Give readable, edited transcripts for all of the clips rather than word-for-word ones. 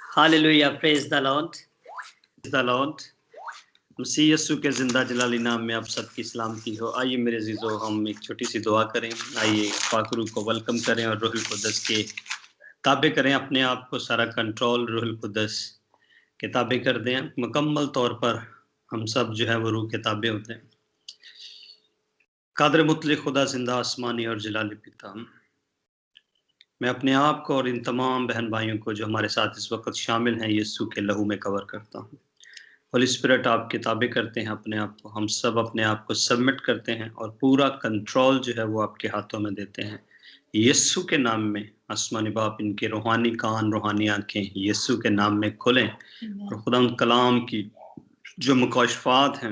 Hallelujah, praise the Lord, praise the Lord. मसीह यीशु के जिंदा जलाली नाम में आप सबकी सलामती हो। आइए मेरे अजीजों, हम एक छोटी सी दुआ करें। आइए पाक रूह को वेलकम करें और रूहुल कुद्दस के ताबे करें अपने आप को। सारा कंट्रोल रूहुल कुद्दस के ताबे कर दें। मुकम्मल तौर पर हम सब जो है वो रूह के ताबे होते हैं। कादर मुतलक खुदा जिंदा आसमानी और जलाली पिता, मैं अपने आप को और इन तमाम बहन भाइयों को जो हमारे साथ इस वक्त शामिल हैं यीशु के लहू में कवर करता हूँ। होली स्पिरिट आप किताबें करते हैं अपने आप को, हम सब अपने आप को सबमिट करते हैं और पूरा कंट्रोल जो है वो आपके हाथों में देते हैं यीशु के नाम में। आसमानी बाप इनके रूहानी कान, रूहानी आंखें यीशु के नाम में खुलें और खुदा उन कलाम की जो मुकाशफात हैं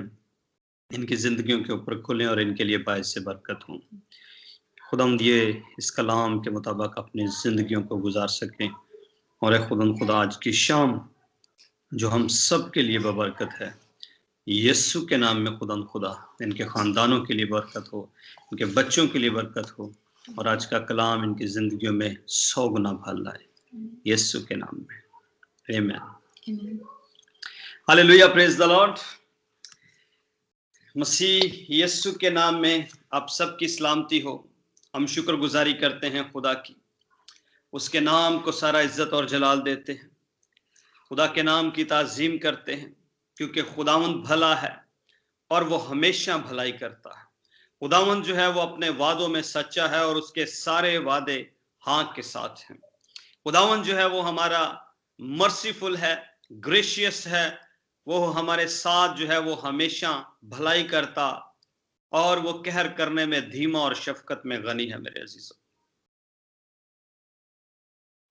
इनकी ज़िंदगियों के ऊपर खुलें और इनके लिए बायस से बरकत हों। खुदावंद ये इस कलाम के मुताबिक अपनी ज़िंदगियों को गुजार सकें। और खुदा आज की शाम जो हम सब के लिए बबरकत है, यीशु के नाम में खुदा इनके ख़ानदानों के लिए बरकत हो, इनके बच्चों के लिए बरकत हो और आज का कलाम इनकी ज़िंदगियों में 100 गुना भल लाए यीशु के नाम में। आमीन। Hallelujah, praise the Lord. मसीह यीशु के नाम में आप सबकी सलामती हो। हम शुक्रगुजारी करते हैं खुदा की, उसके नाम को सारा इज्जत और जलाल देते हैं, खुदा के नाम की ताज़ीम करते हैं क्योंकि खुदावंद भला है और वो हमेशा भलाई करता है। खुदावंद जो है वो अपने वादों में सच्चा है और उसके सारे वादे हाँ के साथ हैं। खुदावंद जो है वो हमारा मर्सीफुल है, ग्रेशियस है, वो हमारे साथ जो है वो हमेशा भलाई करता और वो कहर करने में धीमा और शफकत में गनी है। मेरे अजीजों,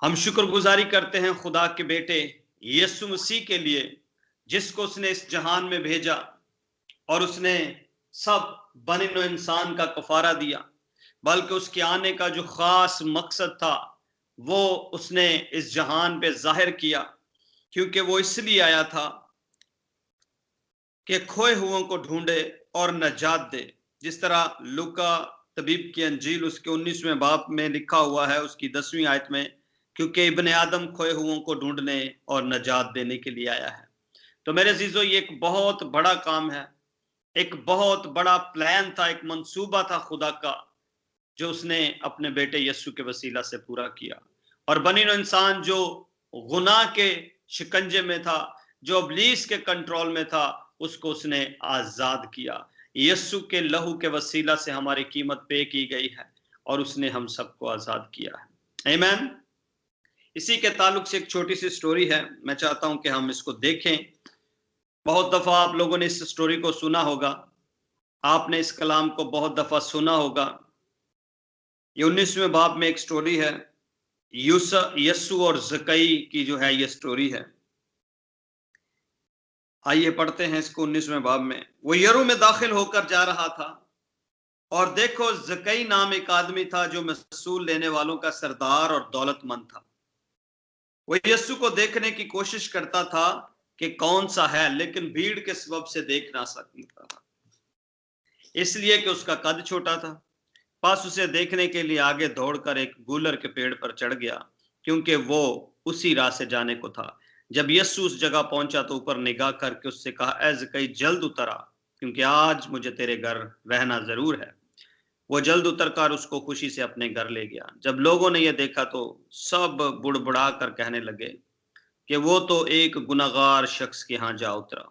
हम शुक्रगुजारी करते हैं खुदा के बेटे यीशु मसीह के लिए, जिसको उसने इस जहान में भेजा और उसने सब बने नो इंसान का कफारा दिया, बल्कि उसके आने का जो खास मकसद था वो उसने इस जहान पे जाहिर किया, क्योंकि वो इसलिए आया था कि खोए हुओं को ढूंढे और नजात दे। जिस तरह लूका तबीब की अंजील उसके 19वें बाब में लिखा हुआ है, उसकी 10वीं आयत में, क्योंकि इब्ने आदम खोए हुओं को ढूंढने और नजात देने के लिए आया है। तो मेरे अजीजों, ये एक बहुत बड़ा काम है, एक बहुत बड़ा प्लान था, एक मंसूबा था खुदा का, जो उसने अपने बेटे यीशु के वसीला से पूरा किया। और बनी नो इंसान जो गुनाह के शिकंजे में था, जो इब्लीस के कंट्रोल में था, उसको उसने आजाद किया। यीशु के लहू के वसीला से हमारी कीमत पे की गई है और उसने हम सबको आजाद किया है। आमीन। इसी के ताल्लुक से एक छोटी सी स्टोरी है, मैं चाहता हूं कि हम इसको देखें। बहुत दफा आप लोगों ने इस स्टोरी को सुना होगा, आपने इस कलाम को बहुत दफा सुना होगा। ये 19वें बाब में एक स्टोरी है, यीशु और ज़कई की जो है ये स्टोरी है। आइए पढ़ते हैं इसको। 19वें बाब में, वो यरू में दाखिल होकर जा रहा था और देखो ज़कई नाम एक आदमी था जो महसूल लेने वालों का सरदार और दौलतमंद था। वो यीशु को देखने की कोशिश करता था कि कौन सा है, लेकिन भीड़ के सबब से देख ना सकता था, इसलिए कि उसका कद छोटा था। पास उसे देखने के लिए आगे दौड़कर एक गूलर के पेड़ पर चढ़ गया, क्योंकि वो उसी राह से जाने को था। जब यीशु उस जगह पहुंचा तो ऊपर निगाह करके उससे कहा, ऐ ज़कई जल्द उतर आ, क्योंकि आज मुझे तेरे घर रहना जरूर है। वो जल्द उतरकर उसको खुशी से अपने घर ले गया। जब लोगों ने यह देखा तो सब बुड़बुड़ा कर कहने लगे कि वो तो एक गुनाहगार शख्स के यहाँ जा उतरा।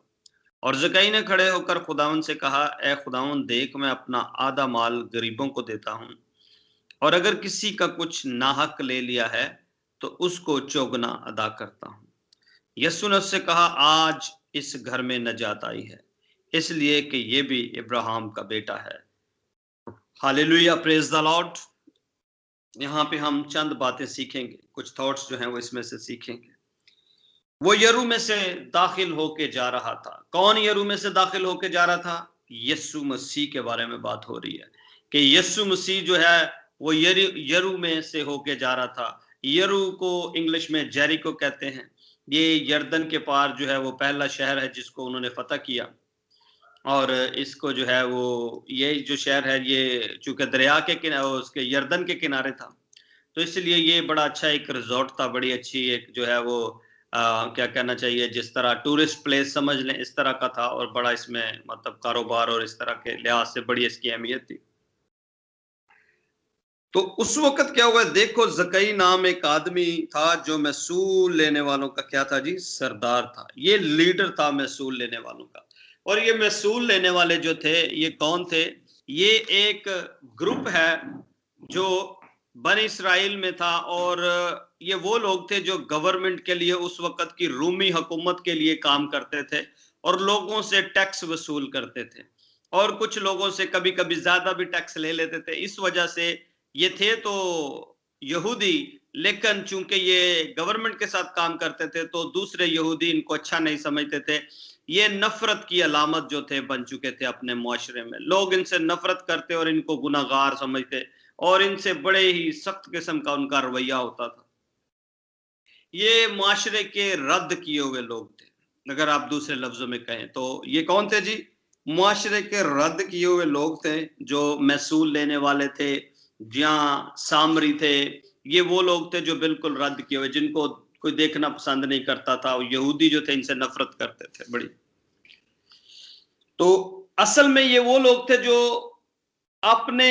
और ज़कई ने खड़े होकर खुदावन से कहा, ए खुदावन, देख मैं अपना आधा माल गरीबों को देता हूँ, और अगर किसी का कुछ नाहक ले लिया है तो उसको चौगुना अदा करता हूँ। यीशु ने उससे कहा, आज इस घर में नजात आई है, इसलिए कि ये भी इब्राहिम का बेटा है। Hallelujah, praise the Lord. यहाँ पे हम चंद बातें सीखेंगे, कुछ थॉट्स जो हैं वो इसमें से सीखेंगे। वो यरू में से दाखिल होके जा रहा था। कौन यरू में से दाखिल होके जा रहा था? यीशु मसीह के बारे में बात हो रही है कि यीशु मसीह जो है वो यरू में से होके जा रहा था। यरू को इंग्लिश में जेरिको कहते हैं। ये यर्दन के पार जो है वो पहला शहर है जिसको उन्होंने फतह किया, और इसको जो है वो ये जो शहर है ये चूंकि दरिया के किनारे, उसके यर्दन के किनारे था, तो इसलिए ये बड़ा अच्छा एक रिजॉर्ट था, बड़ी अच्छी एक जो है वो क्या कहना चाहिए, जिस तरह टूरिस्ट प्लेस समझ लें, इस तरह का था, और बड़ा इसमें मतलब कारोबार और इस तरह के लिहाज से बड़ी इसकी अहमियत थी। तो उस वक्त क्या हुआ, देखो ज़कई नाम एक आदमी था जो महसूल लेने वालों का क्या था जी, सरदार था। ये लीडर था महसूल लेने वालों का। और ये महसूल लेने वाले जो थे, ये कौन थे? ये एक ग्रुप है जो बनी इस्राइल में था, और ये वो लोग थे जो गवर्नमेंट के लिए, उस वक्त की रूमी हुकूमत के लिए काम करते थे और लोगों से टैक्स वसूल करते थे, और कुछ लोगों से कभी कभी ज्यादा भी टैक्स ले लेते थे। इस वजह से ये थे तो यहूदी, लेकिन चूंकि ये गवर्नमेंट के साथ काम करते थे तो दूसरे यहूदी इनको अच्छा नहीं समझते थे। ये नफरत की अलामत जो थे बन चुके थे अपने मुआशरे में। लोग इनसे नफरत करते और इनको गुनाहगार समझते, और इनसे बड़े ही सख्त किस्म का उनका रवैया होता था। ये मुआशरे के रद्द किए हुए लोग थे, अगर आप दूसरे लफ्जों में कहें तो। ये कौन थे जी? मुआशरे के रद्द किए हुए लोग थे, जो महसूल लेने वाले थे, जहाँ सामरी थे। ये वो लोग थे जो बिल्कुल रद्द किए हुए, जिनको कोई देखना पसंद नहीं करता था। और यहूदी जो थे इनसे नफरत करते थे बड़ी। तो असल में ये वो लोग थे जो अपने,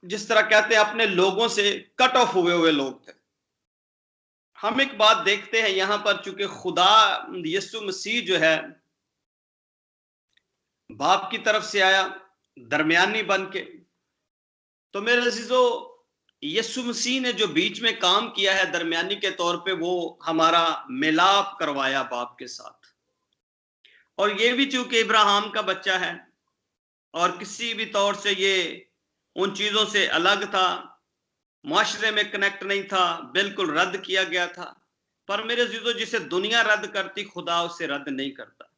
जिस तरह कहते हैं, अपने लोगों से कट ऑफ हुए हुए लोग थे। हम एक बात देखते हैं यहां पर, चूंकि खुदा यीशु मसीह जो है बाप की तरफ से आया दरमियानी बन के, तो मेरे अजीजों, यीशु मसीह ने जो बीच में काम किया है दरमियानी के तौर पे, वो हमारा मिलाप करवाया बाप के साथ। और ये भी चूंकि इब्राहिम का बच्चा है और किसी भी तौर से ये उन चीजों से अलग था, मुआशरे में कनेक्ट नहीं था, बिल्कुल रद्द किया गया था। पर मेरे अजीजों, जिसे दुनिया रद्द करती, खुदा उसे रद्द नहीं करता।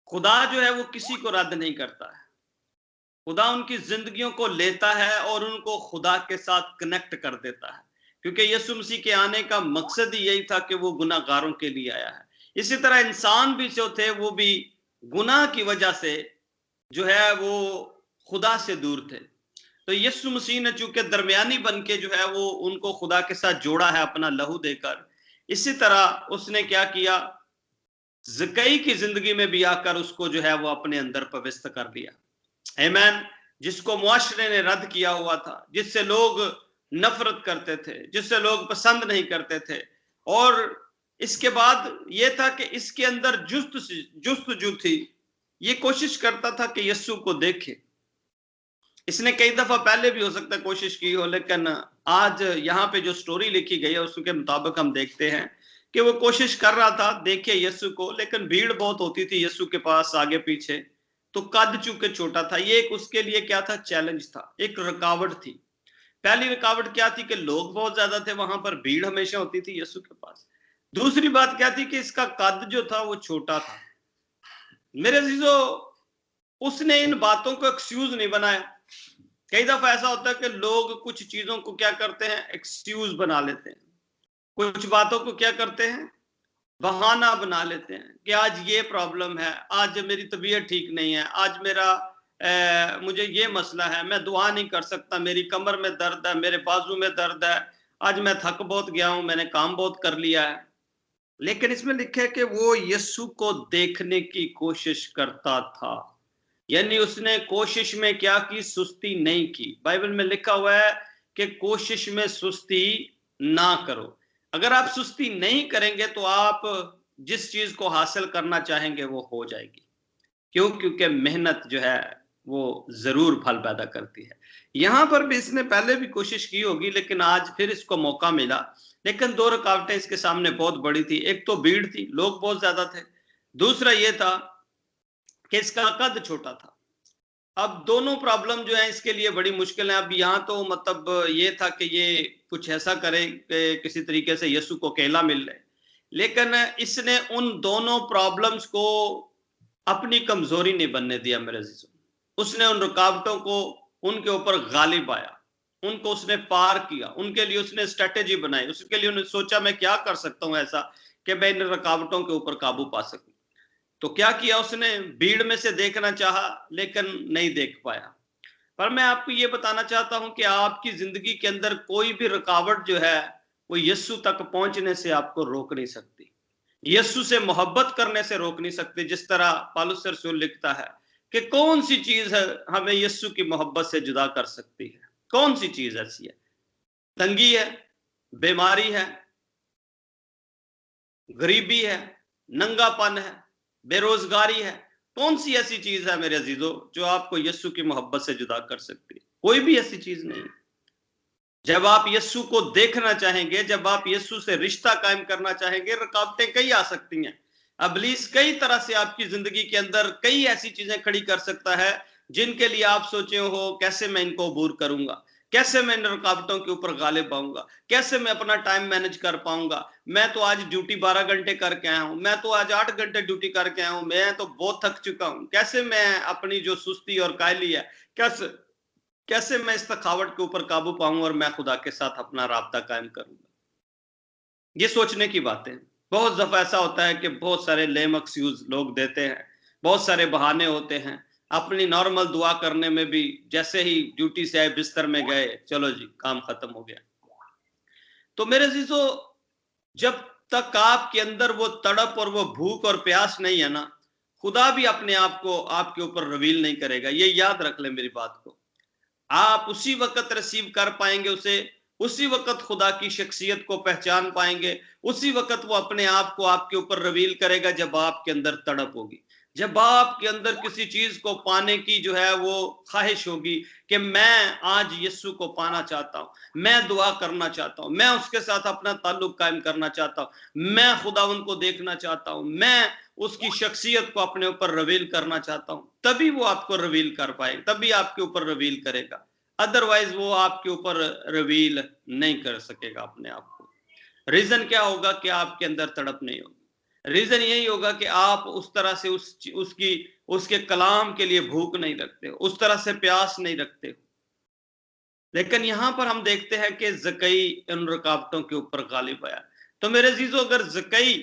खुदा जो है वो किसी को रद्द नहीं करता है। खुदा उनकी जिंदगियों को लेता है और उनको खुदा के साथ कनेक्ट कर देता है, क्योंकि यीशु मसीह के आने का मकसद ही यही था कि वो गुनाहगारों के लिए आया है। इसी तरह इंसान भी जो थे वो भी गुनाह की वजह से जो है वो खुदा से दूर थे। तो यीशु मसीह ने चूंकि दरमियानी बन के जो है वो उनको खुदा के साथ जोड़ा है अपना लहू देकर। इसी तरह उसने क्या किया, ज़कई की जिंदगी में भी आकर उसको जो है वो अपने अंदर पवित्र कर लिया। आमीन। जिसको मुआशरे ने रद्द किया हुआ था, जिससे लोग नफरत करते थे, जिससे लोग पसंद नहीं करते थे। और इसके बाद ये था कि इसके अंदर जुस्तजू थी। ये कोशिश करता था कि यीशु को देखे। इसने कई दफा पहले भी हो सकता है कोशिश की हो, लेकिन आज यहाँ पे जो स्टोरी लिखी गई है उसके मुताबिक हम देखते हैं कि वो कोशिश कर रहा था देखे यीशु को, लेकिन भीड़ बहुत होती थी यीशु के पास आगे पीछे, तो कद चूंकि छोटा था। ये एक उसके लिए क्या था, चैलेंज था, एक रुकावट थी। पहली रुकावट क्या थी कि लोग बहुत ज्यादा थे वहां पर, भीड़ हमेशा होती थी यीशु के पास। दूसरी बात क्या थी कि इसका कद जो था वो छोटा था। मेरे अजीजों, उसने इन बातों को एक्सक्यूज नहीं बनाया। कई दफा ऐसा होता है कि लोग कुछ चीजों को क्या करते हैं, एक्सक्यूज बना लेते हैं। कुछ बातों को क्या करते हैं, बहाना बना लेते हैं कि आज ये प्रॉब्लम है, आज मेरी तबीयत ठीक नहीं है, आज मुझे ये मसला है, मैं दुआ नहीं कर सकता, मेरी कमर में दर्द है, मेरे बाजू में दर्द है, आज मैं थक बहुत गया हूं, मैंने काम बहुत कर लिया है। लेकिन इसमें लिखा है कि वो यीशु को देखने की कोशिश करता था। यानी उसने कोशिश में क्या की, सुस्ती नहीं की। बाइबल में लिखा हुआ है कि कोशिश में सुस्ती ना करो। अगर आप सुस्ती नहीं करेंगे तो आप जिस चीज को हासिल करना चाहेंगे वो हो जाएगी। क्यों? क्योंकि मेहनत जो है वो जरूर फल पैदा करती है। यहां पर भी इसने पहले भी कोशिश की होगी, लेकिन आज फिर इसको मौका मिला। लेकिन दो रुकावटें इसके सामने बहुत बड़ी थी। एक तो भीड़ थी, लोग बहुत ज्यादा थे। दूसरा ये था कि इसका कद छोटा था। अब दोनों प्रॉब्लम जो है इसके लिए बड़ी मुश्किल है। अब यहाँ तो मतलब ये था कि ये कुछ ऐसा करे कि किसी तरीके से यीशु को अकेला मिल ले, लेकिन इसने उन दोनों प्रॉब्लम्स को अपनी कमजोरी नहीं बनने दिया मेरे अजीजों। उसने उन रुकावटों को उनके ऊपर गालिब आया, उनको उसने पार किया, उनके लिए उसने स्ट्रेटेजी बनाई। उसके लिए उन्होंने सोचा मैं क्या कर सकता हूं ऐसा कि मैं इन रुकावटों के ऊपर काबू पा सकूं। तो क्या किया उसने, भीड़ में से देखना चाहा लेकिन नहीं देख पाया। पर मैं आपको ये बताना चाहता हूं कि आपकी जिंदगी के अंदर कोई भी रुकावट जो है वो यीशु तक पहुंचने से आपको रोक नहीं सकती। यीशु से मोहब्बत करने से रोक नहीं सकते। जिस तरह पौलुस रसूल लिखता है कि कौन सी चीज है हमें यीशु की मोहब्बत से जुदा कर सकती है? कौन सी चीज ऐसी है? तंगी है, बीमारी है, गरीबी है, नंगापन है, बेरोजगारी है? कौन सी ऐसी चीज है मेरे अजीजों जो आपको यीशु की मोहब्बत से जुदा कर सकती है? कोई भी ऐसी चीज नहीं। जब आप यीशु को देखना चाहेंगे, जब आप यीशु से रिश्ता कायम करना चाहेंगे, रुकावटें कई आ सकती हैं। इब्लीस कई तरह से आपकी जिंदगी के अंदर कई ऐसी चीजें खड़ी कर सकता है जिनके लिए आप सोचे हो कैसे मैं इनको अबूर करूंगा, कैसे मैं इन रुकावटों के ऊपर गालिब आऊंगा, कैसे मैं अपना टाइम मैनेज कर पाऊंगा। मैं तो आज ड्यूटी 12 घंटे करके आया हूं, मैं तो आज 8 घंटे ड्यूटी करके आया हूं, मैं तो बहुत थक चुका हूं। कैसे मैं अपनी जो सुस्ती और कायली है, कैसे मैं इस थकावट के ऊपर काबू पाऊं और मैं खुदा के साथ अपना राब्ता कायम करूंगा। ये सोचने की बातें। बहुत दफा ऐसा होता है कि बहुत सारे लेम एक्सक्यूज लोग देते हैं, बहुत सारे बहाने होते हैं। अपनी नॉर्मल दुआ करने में भी जैसे ही ड्यूटी से आए, बिस्तर में गए, चलो जी काम खत्म हो गया। तो मेरे अजीजों, जब तक आपके अंदर वो तड़प और वो भूख और प्यास नहीं है ना, खुदा भी अपने आप को आपके ऊपर रिवील नहीं करेगा। ये याद रख ले मेरी बात को। आप उसी वक्त रिसीव कर पाएंगे उसे, उसी वक्त खुदा की शख्सियत को पहचान पाएंगे, उसी वक्त वो अपने आप को आपके ऊपर रिवील करेगा जब आपके अंदर तड़प होगी, जब आपके अंदर किसी चीज को पाने की जो है वो ख्वाहिश होगी कि मैं आज यीशु को पाना चाहता हूं, मैं दुआ करना चाहता हूं, मैं उसके साथ अपना ताल्लुक कायम करना चाहता हूं, मैं खुदा उनको देखना चाहता हूं, मैं उसकी शख्सियत को अपने ऊपर रिवील करना चाहता हूं। तभी वो आपको रिवील कर पाएगा, तभी आपके ऊपर रिवील करेगा। अदरवाइज वो आपके ऊपर रिवील नहीं कर सकेगा अपने आप को। रीजन क्या होगा कि आपके अंदर तड़प नहीं होगी। रीजन यही होगा कि आप उस तरह से उसके कलाम के लिए भूख नहीं रखते हो, उस तरह से प्यास नहीं रखते हो। लेकिन यहां पर हम देखते हैं कि जकई इन रुकावटों के ऊपर गालिब आया। तो मेरे अजीजों, अगर जकई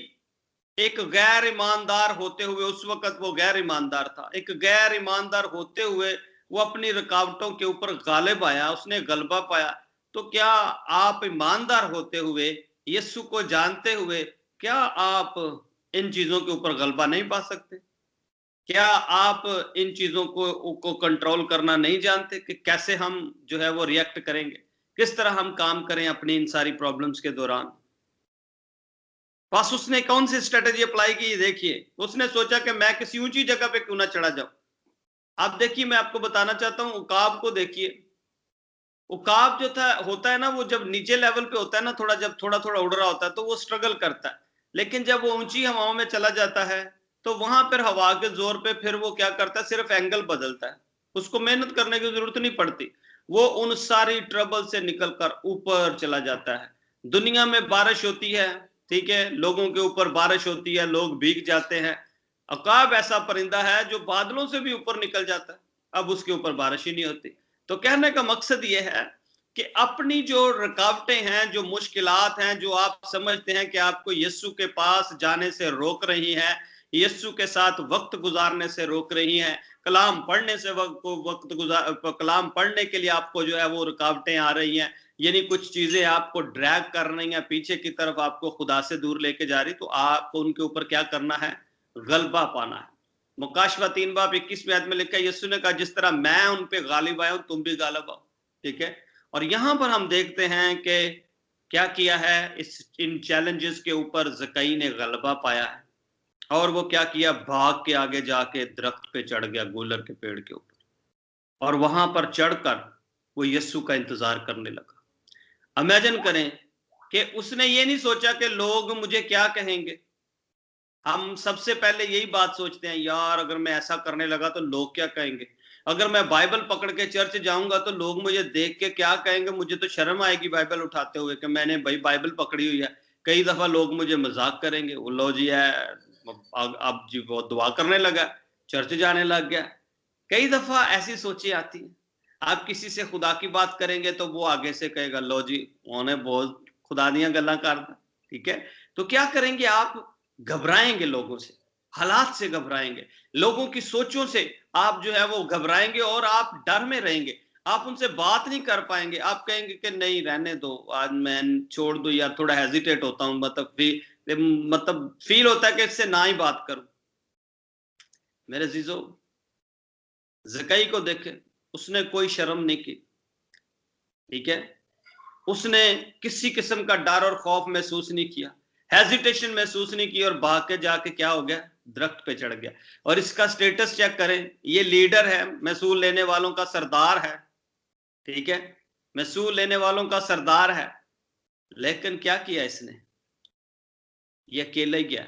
एक गैर ईमानदार होते हुए, उस वक्त वो गैर ईमानदार था, एक गैर ईमानदार होते हुए वो अपनी रुकावटों के ऊपर गालिब आया, उसने गलबा पाया, तो क्या आप ईमानदार होते हुए, यीशु को जानते हुए, क्या आप इन चीजों के ऊपर गलबा नहीं पा सकते? क्या आप इन चीजों को कंट्रोल करना नहीं जानते कि कैसे हम जो है वो रिएक्ट करेंगे, किस तरह हम काम करें अपनी इन सारी प्रॉब्लम्स के दौरान? बस उसने कौन सी स्ट्रेटेजी अप्लाई की, देखिए। उसने सोचा कि मैं किसी ऊंची जगह पे क्यों ना चढ़ा जाऊं। अब देखिए, मैं आपको बताना चाहता हूं, उकाब को देखिए। उकाब जो था होता है ना, वो जब नीचे लेवल पे होता है ना, जब थोड़ा थोड़ा उड़ रहा होता है तो वो स्ट्रगल करता है। लेकिन जब वो ऊंची हवाओं में चला जाता है तो वहां पर हवा के जोर पे फिर वो क्या करता है, सिर्फ एंगल बदलता है, उसको मेहनत करने की जरूरत नहीं पड़ती। वो उन सारी ट्रबल से निकलकर ऊपर चला जाता है। दुनिया में बारिश होती है, ठीक है, लोगों के ऊपर बारिश होती है, लोग भीग जाते हैं। अकाब ऐसा परिंदा है जो बादलों से भी ऊपर निकल जाता है, अब उसके ऊपर बारिश ही नहीं होती। तो कहने का मकसद ये है कि अपनी जो रुकावटें हैं, जो मुश्किलात हैं, जो आप समझते हैं कि आपको यीशु के पास जाने से रोक रही हैं, यीशु के साथ वक्त गुजारने से रोक रही हैं, कलाम पढ़ने से कलाम पढ़ने के लिए आपको जो है वो रुकावटें आ रही हैं, यानी कुछ चीजें आपको ड्रैग कर रही हैं पीछे की तरफ, आपको खुदा से दूर लेके जा रही, तो आपको उनके ऊपर क्या करना है? गलबा पाना है। मुकाशवा 3 बाब 21 में लिखा है, यीशु ने कहा जिस तरह मैं उन पे गालिब आया हूं, तुम भी गालिब आओ, ठीक है। और यहां पर हम देखते हैं कि क्या किया है, इन चैलेंजेस के ऊपर जकई ने गलबा पाया है। और वो क्या किया, भाग के आगे जाके दरख्त पे चढ़ गया, गूलर के पेड़ के ऊपर, और वहां पर चढ़कर वो यीशु का इंतजार करने लगा। इमेजिन करें कि उसने ये नहीं सोचा कि लोग मुझे क्या कहेंगे। हम सबसे पहले यही बात सोचते हैं, यार अगर मैं ऐसा करने लगा तो लोग क्या कहेंगे, अगर मैं बाइबल पकड़ के चर्च जाऊंगा तो लोग मुझे देख के क्या कहेंगे, मुझे तो शर्म आएगी बाइबल उठाते हुए कि मैंने भाई बाइबल पकड़ी हुई है। कई दफा लोग मुझे मजाक करेंगे, वो लो जी है, अब जी वो दुआ करने लगा, चर्च जाने लग गया। कई दफा ऐसी सोचें आती हैं। आप किसी से खुदा की बात करेंगे तो वो आगे से कहेगा, लो जी उन्हें बहुत खुदा दियां गल्लां करदा, ठीक है। तो क्या करेंगे आप? घबराएंगे, लोगों से, हालात से घबराएंगे, लोगों की सोचों से आप जो है वो घबराएंगे और आप डर में रहेंगे। आप उनसे बात नहीं कर पाएंगे, आप कहेंगे कि नहीं रहने दो, आज मैं छोड़ दो यार, थोड़ा हेजिटेट होता हूं, मतलब मतलब फील होता है कि इससे ना ही बात करूं। मेरे अजीजों, ज़कई को देखे, उसने कोई शर्म नहीं की, ठीक है। उसने किसी किस्म का डर और खौफ महसूस नहीं किया, हेजिटेशन महसूस नहीं की, और भाग के जाके क्या हो गया, दरख्त पे चढ़ गया। और इसका स्टेटस चेक करें, ये लीडर है, महसूल लेने वालों का सरदार है, ठीक है, महसूल लेने वालों का सरदार है। लेकिन क्या किया इसने, ये अकेला ही गया।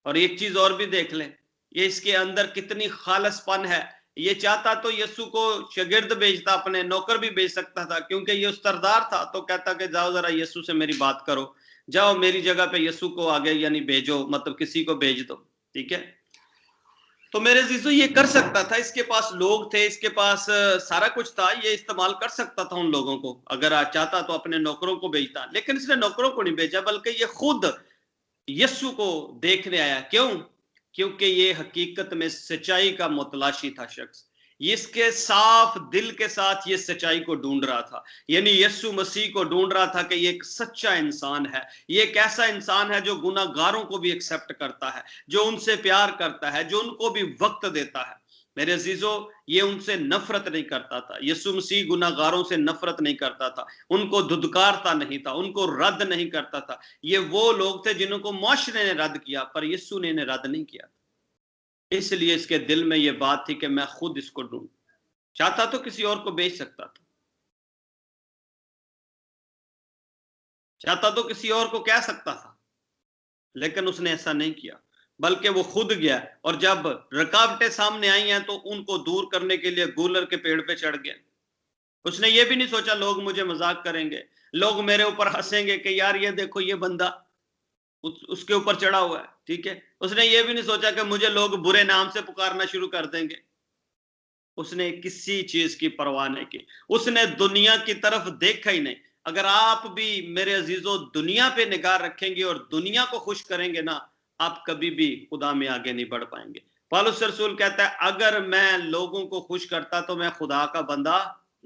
और एक चीज और भी देख लें, ये इसके अंदर कितनी खालसपन है। ये चाहता तो यीशु को शागिर्द भेजता, अपने नौकर भी भेज सकता था, क्योंकि ये सरदार था, तो कहता कि जाओ जरा यीशु से मेरी बात करो, जाओ मेरी जगह पे यीशु को आगे यानी भेजो, मतलब किसी को भेज दो, ठीक है। तो मेरे जीजो ये कर सकता था, इसके पास लोग थे, इसके पास सारा कुछ था, ये इस्तेमाल कर सकता था उन लोगों को। अगर चाहता तो अपने नौकरों को भेजता, लेकिन इसने नौकरों को नहीं भेजा, बल्कि ये खुद यीशु को देखने आया। क्यों? क्योंकि ये हकीकत में सच्चाई का मुतलाशी था शख्स, इसके साफ दिल के साथ ये सच्चाई को ढूंढ रहा था, यानी यीशु मसीह को ढूंढ रहा था कि ये एक सच्चा इंसान है, ये एक ऐसा इंसान है जो गुनाहगारों को भी एक्सेप्ट करता है, जो उनसे प्यार करता है, जो उनको भी वक्त देता है। मेरे अजीजों, ये उनसे नफरत नहीं करता था, यीशु मसीह गुनाहगारों से नफरत नहीं करता था, उनको धुदकारता नहीं था, उनको रद्द नहीं करता था। ये वो लोग थे जिनको मुआशरे ने रद्द किया, पर यीशु ने इन्हें रद्द नहीं किया। इसलिए इसके दिल में ये बात थी कि मैं खुद इसको ढूंढ, चाहता तो किसी और को बेच सकता था, चाहता तो किसी और को कह सकता था, लेकिन उसने ऐसा नहीं किया, बल्कि वो खुद गया। और जब रुकावटें सामने आई हैं तो उनको दूर करने के लिए गूलर के पेड़ पे चढ़ गया। उसने ये भी नहीं सोचा लोग मुझे मजाक करेंगे, लोग मेरे ऊपर हंसेंगे कि यार ये देखो ये बंदा उसके ऊपर चढ़ा हुआ है, ठीक है। उसने ये भी नहीं सोचा कि मुझे लोग बुरे नाम से पुकारना शुरू कर देंगे। उसने किसी चीज की परवाह नहीं की, उसने दुनिया की तरफ देखा ही नहीं। अगर आप भी मेरे अजीजों दुनिया पे निगाह रखेंगे और दुनिया को खुश करेंगे ना, आप कभी भी खुदा में आगे नहीं बढ़ पाएंगे। पौलुस रसूल कहता है, अगर मैं लोगों को खुश करता तो मैं खुदा का बंदा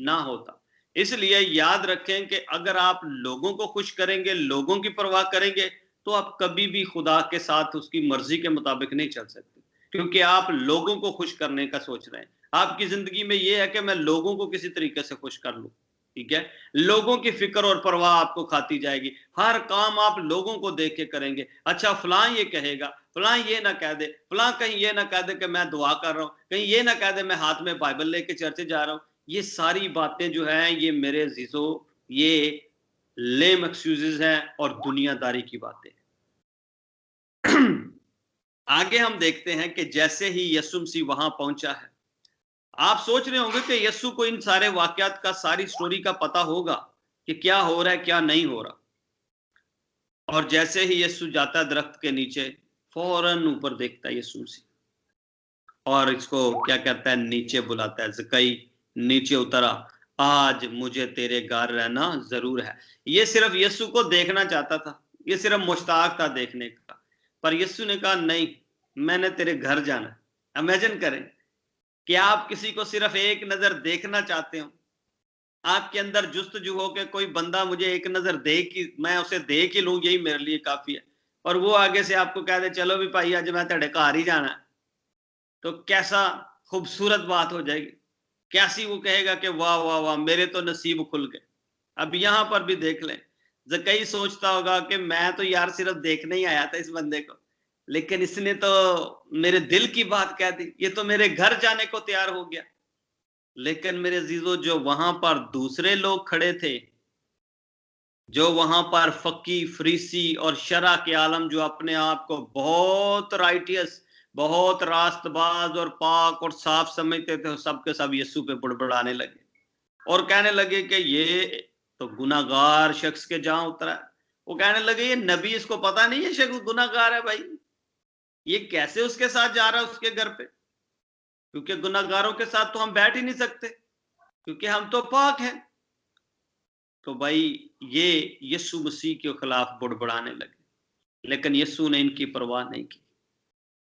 ना होता। इसलिए याद रखें कि अगर आप लोगों को खुश करेंगे, लोगों की परवाह करेंगे, तो आप कभी भी खुदा के साथ उसकी मर्जी के मुताबिक नहीं चल सकते, क्योंकि आप लोगों को खुश करने का सोच रहे हैं। आपकी जिंदगी में यह है कि मैं लोगों को किसी तरीके से खुश कर लूं, ठीक है। लोगों की फिक्र और परवाह आपको खाती जाएगी, हर काम आप लोगों को देख के करेंगे। अच्छा फलां ये कहेगा, फलां ये ना कह दे, फलां कहीं ये ना कह दे कि मैं दुआ कर रहा हूं, कहीं ये ना कह दे मैं हाथ में बाइबल लेके चर्च जा रहा हूं। ये सारी बातें जो हैं, ये मेरे अजीजों, ये लेम एक्सक्यूजेस हैं और दुनियादारी की बातें। आगे हम देखते हैं कि जैसे ही यीशु मसीह वहां पहुंचा है, आप सोच रहे होंगे कि यीशु को इन सारे वाकयात का, सारी स्टोरी का पता होगा कि क्या हो रहा है क्या नहीं हो रहा। और जैसे ही यीशु जाता है दरख्त के नीचे, फौरन ऊपर देखता है यीशु मसीह और इसको क्या कहता है, नीचे बुलाता है, ज़कई नीचे उतरा, आज मुझे तेरे घर रहना जरूर है। ये सिर्फ यीशु को देखना चाहता था, ये सिर्फ मुश्ताक था देखने का, पर यीशु ने कहा नहीं, मैंने तेरे घर जाना। इमेजिन करें कि आप किसी को सिर्फ एक नजर देखना चाहते हो, आपके अंदर जुस्तजू हो के कोई बंदा मुझे एक नजर देख ही, मैं उसे देख ही लूं, यही मेरे लिए काफी है, और वो आगे से आपको कह दे चलो भी भाई आज मैं तेरे घर ही जाना है, तो कैसा खूबसूरत बात हो जाएगी, कैसी वो कहेगा कि वाह वाह वाह मेरे तो नसीब खुल गए। अब यहां पर भी देख लें, ज़कई सोचता होगा कि मैं तो यार सिर्फ देखने ही आया था इस बंदे को, लेकिन इसने तो मेरे दिल की बात कह दी, ये तो मेरे घर जाने को तैयार हो गया। लेकिन मेरे अजीजों, जो वहां पर दूसरे लोग खड़े थे, जो वहां पर फकी फरीसी और शरा के आलम, जो अपने आप को बहुत राइटियस, बहुत रास्तबाज और पाक और साफ समझते थे, सब के सब यीशु पे बुड़बुड़ाने लगे और कहने लगे कि ये तो गुनाहगार शख्स के जहां उतरा है। वो कहने लगे ये नबी, इसको पता नहीं है शख्स गुनाहगार है भाई, ये कैसे उसके साथ जा रहा है उसके घर पे, क्योंकि गुनाहगारों के साथ तो हम बैठ ही नहीं सकते, क्योंकि हम तो पाक हैं। तो भाई ये यीशु मसीह के खिलाफ बुड़बुड़ाने लगे, लेकिन यीशु ने इनकी परवाह नहीं की,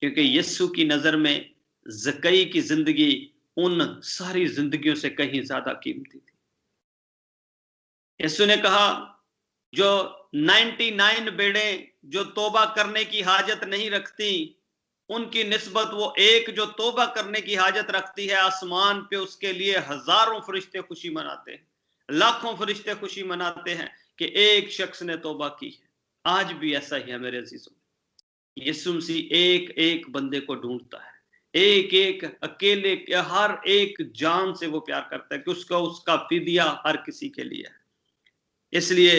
क्योंकि यीशु की नजर में ज़कई की जिंदगी उन सारी जिंदगियों से कहीं ज्यादा कीमती थी। यीशु ने कहा जो 99 बेड़ें जो तौबा करने की हाजत नहीं रखती, उनकी निस्बत वो एक जो तौबा करने की हाजत रखती है, आसमान पे उसके लिए हजारों फरिश्ते खुशी मनाते हैं, लाखों फरिश्ते खुशी मनाते हैं कि एक शख्स ने तौबा की है। आज भी ऐसा ही है मेरे अजीजों, यीशु मसीह एक एक बंदे को ढूंढता है, एक एक अकेले के हर एक जान से वो प्यार करता है कि उसका फिदिया हर किसी के लिए है। इसलिए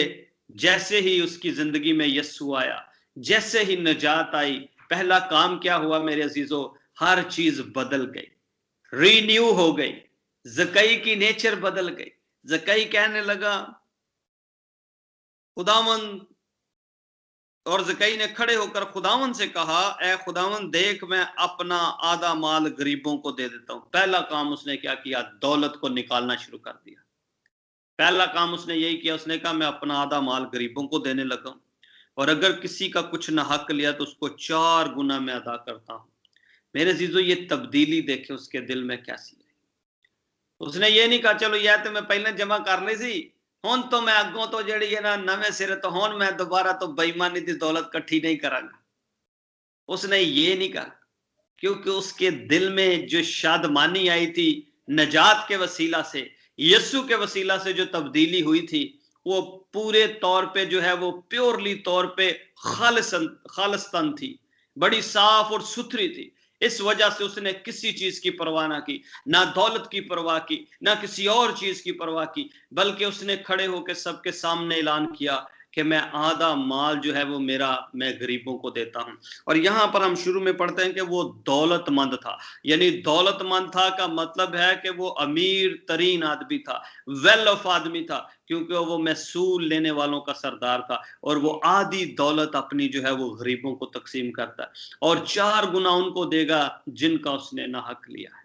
जैसे ही उसकी जिंदगी में यीशु आया, जैसे ही निजात आई, पहला काम क्या हुआ मेरे अजीजों, हर चीज बदल गई, रीन्यू हो गई। जकई की नेचर बदल गई। जकई कहने लगा खुदावन, और जकई ने खड़े होकर खुदावन से कहा, ए खुदावन देख मैं अपना आधा माल गरीबों को दे देता हूं। पहला काम उसने क्या किया, दौलत को निकालना शुरू कर दिया। पहला काम उसने यही किया, उसने कहा मैं अपना आधा माल गरीबों को देने लगा हूं, और अगर किसी का कुछ न हक लिया तो उसको 4 गुना मैं अदा करता हूं। मेरे जीजो ये तब्दीली देखे उसके दिल में कैसी है। उसने ये नहीं कहा चलो यह तो मैं पहले जमा कर ली सी, हुण तो मैं अगों तो जिहड़ी है ना नवे सिरे तो हुण मैं दोबारा तो बेईमानी दी दौलत इकट्ठी नहीं करांगा। उसने ये नहीं कहा, क्योंकि उसके दिल में जो शादमानी आई थी नजात के वसीला से, यीशु के वसीला से जो तब्दीली हुई थी, वो पूरे तौर पे जो है वो प्योरली तौर पे खालिस्तन थी, बड़ी साफ और सुथरी थी। इस वजह से उसने किसी चीज की परवाह ना की, ना दौलत की परवाह की, ना किसी और चीज की परवाह की, बल्कि उसने खड़े होकर सबके सामने ऐलान किया कि मैं आधा माल जो है वो मेरा, मैं गरीबों को देता हूं। और यहां पर हम शुरू में पढ़ते हैं कि वो दौलतमंद था। यानी दौलतमंद था का मतलब है कि वो अमीर तरीन आदमी था, वेल ऑफ आदमी था, क्योंकि वो महसूल लेने वालों का सरदार था, और वो आधी दौलत अपनी जो है वो गरीबों को तकसीम करता है, और 4 गुना उनको देगा जिनका उसने ना हक लिया है।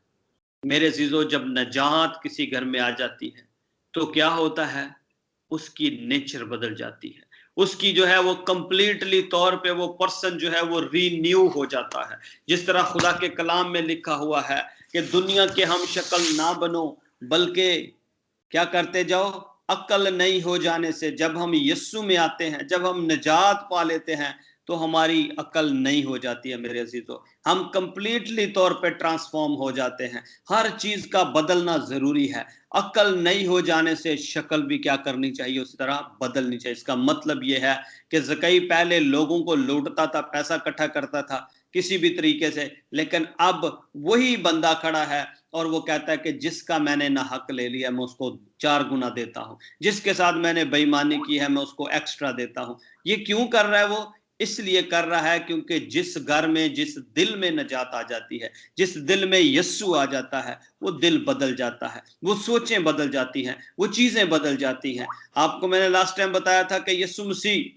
मेरे अजीजों, जब नजात किसी घर में आ जाती है तो क्या होता है, उसकी नेचर बदल जाती है, उसकी जो है वो कंप्लीटली तौर पे वो पर्सन जो है वो रीन्यू हो जाता है। जिस तरह खुदा के कलाम में लिखा हुआ है कि दुनिया के हम शक्ल ना बनो, बल्कि क्या करते जाओ, अक्ल नहीं हो जाने से। जब हम यीशु में आते हैं, जब हम निजात पा लेते हैं, तो हमारी अकल नहीं हो जाती है मेरे अजीजों, हम कंप्लीटली तौर पे ट्रांसफॉर्म हो जाते हैं। हर चीज का बदलना जरूरी है। अकल नहीं हो जाने से शक्ल भी क्या करनी चाहिए, उस तरह बदलनी चाहिए। इसका मतलब यह है कि ज़कई पहले लोगों को लूटता था, पैसा इकट्ठा करता था किसी भी तरीके से, लेकिन अब वही बंदा खड़ा है और वो कहता है कि जिसका मैंने ना हक ले लिया मैं उसको 4 गुना देता हूं, जिसके साथ मैंने बेईमानी की है मैं उसको एक्स्ट्रा देता हूं। ये क्यों कर रहा है वो? इसलिए कर रहा है क्योंकि जिस घर में, जिस दिल में नजात आ जाती है, जिस दिल में यस्सु आ जाता है, वो दिल बदल जाता है, वो सोचें बदल जाती हैं, वो चीजें बदल जाती हैं। आपको मैंने लास्ट टाइम बताया था कि यीशु मसीह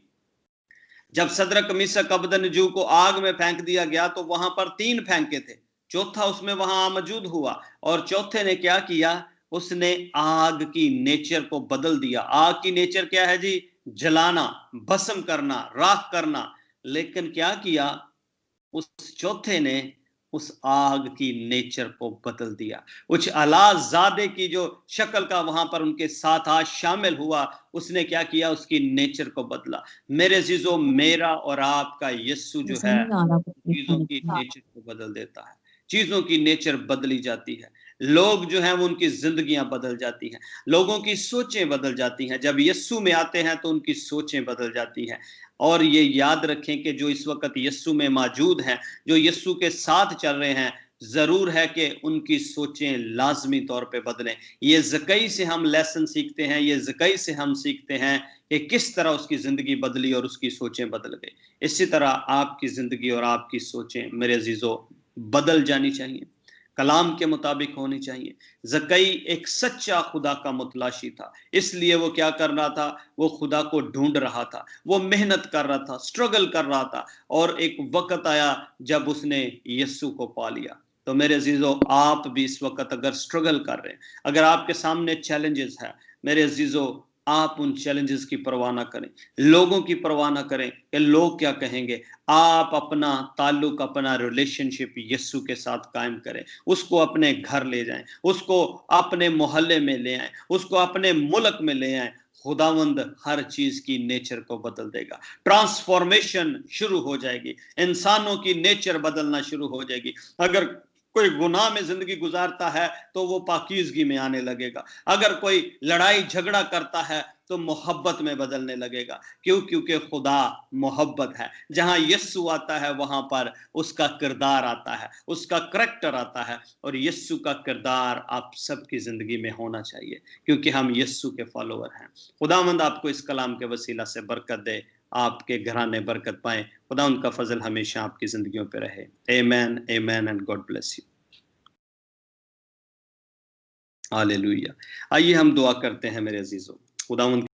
जब सदरक मिसक अबदनजू को आग में फेंक दिया गया तो वहां पर 3 फेंके थे, चौथा उसमें वहां मौजूद हुआ, और चौथे ने क्या किया, उसने आग की नेचर को बदल दिया। आग की नेचर क्या है जी? जलाना, भस्म करना, राख करना। लेकिन क्या किया, उस चौथे ने उस आग की नेचर को बदल दिया। कुछ अलाजादे की जो शक्ल का वहां पर उनके साथ आज शामिल हुआ, उसने क्या किया, उसकी नेचर को बदला। मेरे अजीजों, मेरा और आपका यीशु जो है चीजों की नेचर को बदल देता है, चीजों की नेचर बदली जाती है, लोग जो हैं वो उनकी जिंदगियां बदल जाती हैं, लोगों की सोचें बदल जाती हैं। जब यीशु में आते हैं तो उनकी सोचें बदल जाती हैं। और ये याद रखें कि जो इस वक्त यीशु में मौजूद हैं, जो यीशु के साथ चल रहे हैं, जरूर है कि उनकी सोचें लाजमी तौर पे बदलें। ये ज़कई से हम लेसन सीखते हैं, ये ज़कई से हम सीखते हैं कि किस तरह उसकी जिंदगी बदली और उसकी सोचें बदल गई। इसी तरह आपकी जिंदगी और आपकी सोचें मेरे अजीजों बदल जानी चाहिए, कलाम के मुताबिक होनी चाहिए। ज़कई एक सच्चा खुदा का मुतलाशी था, इसलिए वो क्या कर रहा था, वो खुदा को ढूंढ रहा था, वो मेहनत कर रहा था, स्ट्रगल कर रहा था, और एक वक्त आया जब उसने यीशु को पा लिया। तो मेरे अजीजों, आप भी इस वक्त अगर स्ट्रगल कर रहे हैं, अगर आपके सामने चैलेंजेस है, मेरे अजीजों, आप उन चैलेंजेस की परवाह ना करें, लोगों की परवाह ना करें कि लोग क्या कहेंगे। आप अपना ताल्लुक, अपना रिलेशनशिप यीशु के साथ कायम करें, उसको अपने घर ले जाएं, उसको अपने मोहल्ले में ले आएं, उसको अपने मुल्क में ले आएं, खुदावंद हर चीज की नेचर को बदल देगा। ट्रांसफॉर्मेशन शुरू हो जाएगी, इंसानों की नेचर बदलना शुरू हो जाएगी। अगर कोई गुनाह में जिंदगी गुजारता है तो वो पाकीज़गी में आने लगेगा। अगर कोई लड़ाई झगड़ा करता है तो मोहब्बत में बदलने लगेगा। क्यों? क्योंकि खुदा मोहब्बत है। जहां यस्सु आता है वहां पर उसका किरदार आता है, उसका करैक्टर आता है, और यस्सु का किरदार आप सबकी जिंदगी में होना चाहिए, क्योंकि हम यस्सु के फॉलोअर हैं। खुदावंद आपको इस कलाम के वसीला से बरकत दे, आपके घराने बरकत पाए। खुदा उनका फजल हमेशा आपकी जिंदगियों पे रहे। Amen, amen and God bless you. Hallelujah. आइए हम दुआ करते हैं मेरे अजीजों। खुदावंद